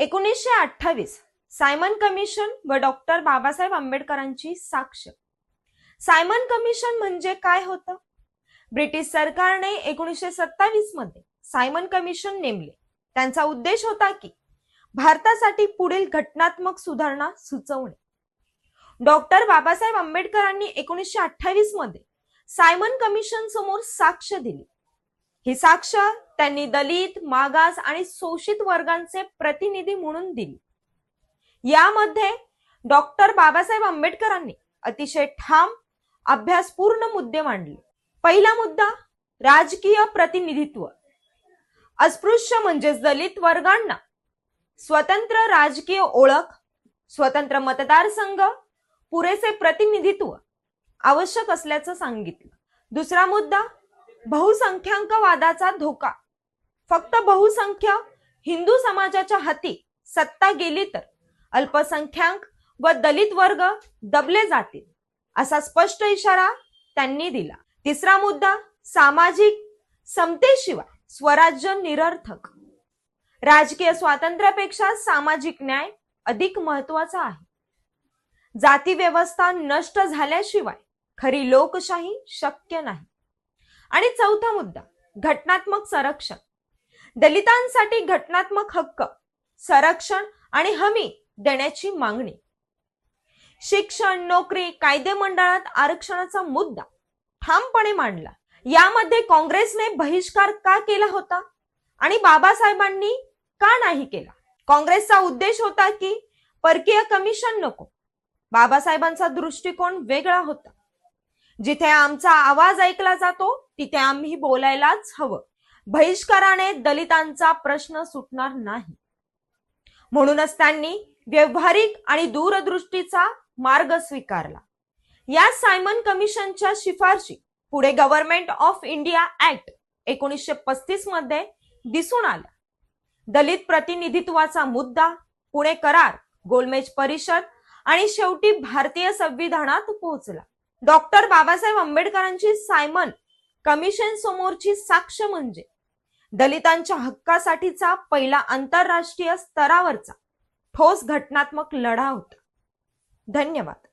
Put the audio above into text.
1928 Simon commission व doctor Babasaheb आंबेडकरांची साक्ष। सायमन कमिशन म्हणजे काय होतं? ब्रिटिश सरकारने 1927 मध्ये सायमन कमिशन नेमले। त्यांचा उद्देश होता की भारतासाठी पुढील घटनात्मक सुधारणा सुचवणे। डॉक्टर बाबासाहेब आंबेडकरांनी 1928 मध्ये सायमन कमिशन समोर साक्ष दिली। ही साक्ष त्यांनी दलित, मागास आणि शोषित वर्गांचे प्रतिनिधी म्हणून दिली। यामध्ये डॉक्टर बाबासाहेब आंबेडकरांनी अतिशय ठाम, अभ्यासपूर्ण मुद्दे मांडले। पहिला मुद्दा, राजकीय प्रतिनिधित्व। अस्पृश्य म्हणजेच दलित वर्गांना स्वतंत्र राजकीय ओळख, स्वतंत्र मतदारसंघ, पुरेसे प्रतिनिधित्व आवश्यक असल्याचं सांगितलं। दुसरा मुद्दा, बहुसंख्याकवादाचा धोका। फक्त बहुसंख्य हिंदू समाजाच्या हाती सत्ता गेली तर अल्पसंख्याक व दलित वर्ग दबले जातील, असा स्पष्ट इशारा त्यांनी दिला। तिसरा मुद्दा, सामाजिक समतेशिवाय स्वराज्य निरर्थक। राजकीय स्वातंत्र्यापेक्षा सामाजिक न्याय अधिक महत्त्वाचा आहे। जाती व्यवस्था नष्ट झाल्याशिवाय खरी लोकशाही शक्य नाही। आणि चौथा मुद्दा, घटनात्मक संरक्षण। दलितांसाठी घटनात्मक हक्क, संरक्षण आणि हमी देण्याची मागणी। शिक्षण, नोकरी, कायदे मंडळात आरक्षणाचा मुद्दा ठामपणे मांडला। यामध्ये काँग्रेसने बहिष्कार का केला होता आणि बाबासाहेबांनी का नाही केला? काँग्रेसचा उद्देश होता की परकीय कमिशन नको। बाबासाहेबांचा दृष्टिकोन वेगळा होता। जिथे आमचा आवाज ऐकला जातो तिथे आम्ही बोलायलाच हवं। बहिष्काराने दलितांचा प्रश्न सुटणार नाही। म्हणूनच त्यांनी व्यावहारिक आणि दूरदृष्टीचा मार्ग स्वीकारला। या सायमन कमिशनच्या शिफारशी पुढे गव्हर्नमेंट ऑफ इंडिया ऍक्ट 1935 मध्ये दिसून आल्या। दलित प्रतिनिधित्वाचा मुद्दा, पुणे करार, गोलमेज परिषद आणि शेवटी भारतीय संविधानात पोहोचला। डॉक्टर बाबासाहेब आंबेडकरांची सायमन कमिशन समोरची साक्ष म्हणजे दलितांच्या हक्कासाठीचा पहिला आंतरराष्ट्रीय स्तरावरचा ठोस घटनात्मक लढा होता। धन्यवाद।